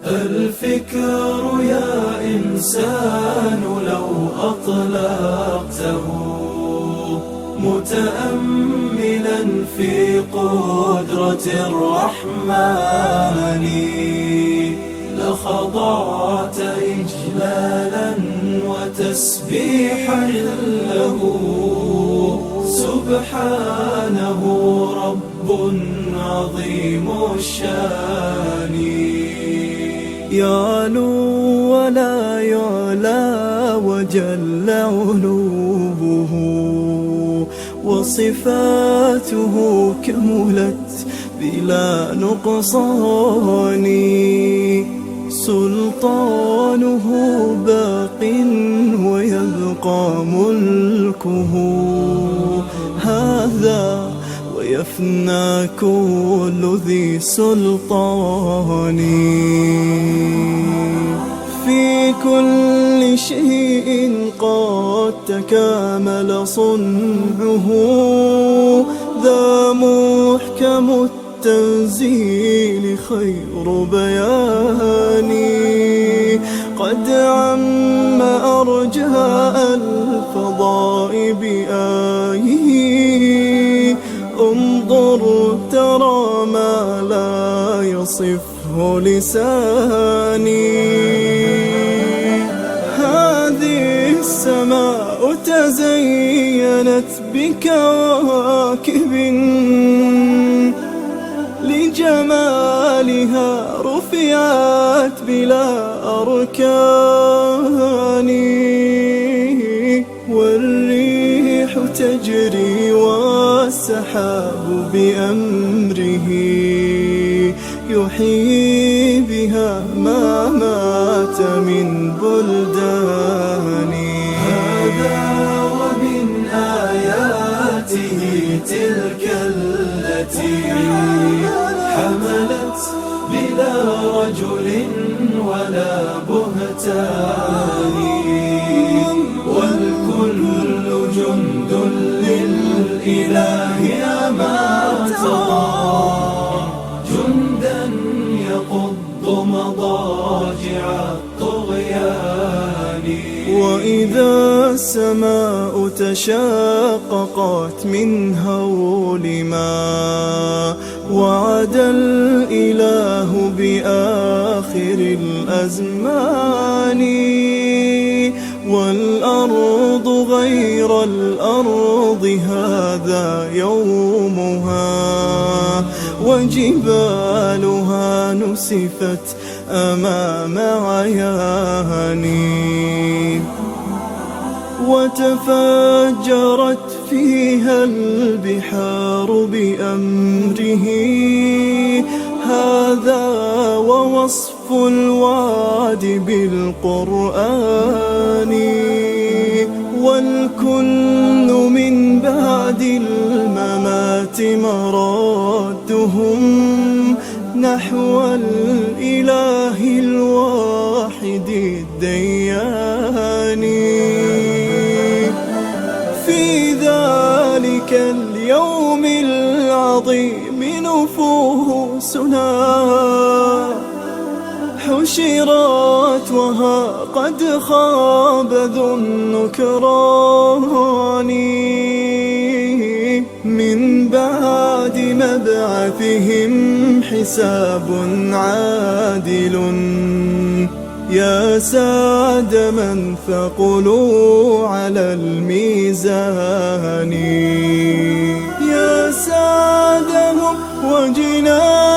الفكر يا إنسان لو أطلقته متأملا في قدرة الرحمن لخضعت إجلالا وتسبيحا له. سبحانه رب عظيم الشان يعلو ولا يعلى وجل علوه وصفاته كملت بلا نقصان. سلطانه باق ويبقى ملكه هذا ويفنى كل ذي سلطان. في كل شيء قد تكامل صنعه ذا محكم التنزيل خير بيان. قد عم أرجاء الفضاء بآيه انظر ترى ما لا يصفه لساني. هذه السماء تزينت بكواكب لجمالها رفعت بلا أركان. والريح تجري والسحاب بأمره يحيي بها ما مات من بلدان. هذا ومن آياته تلك التي حملت بلا رجل ولا بهتان. والكل جند للإله أما ترى جندا يقض مضاجع الطغيان. وإذا السماء تشاققت من هول ما وعد الإله بآخر الأزمان. والأرض غير الأرض هذا يومها وجبالها نسفت أمام عياني. وتفجرت فيها البحار بأمره هذا ووصف الوعد بالقرآن. والكل من بعد الممات مرادهم نحو الإله الواحد الديان. في ذلك اليوم العظيم نفوسنا حشرت وها قد خاب ذو النكران. من بعد مبعثهم حساب عادل يا سعد من ثقلوا على الميزان. يا سعدهم وجنان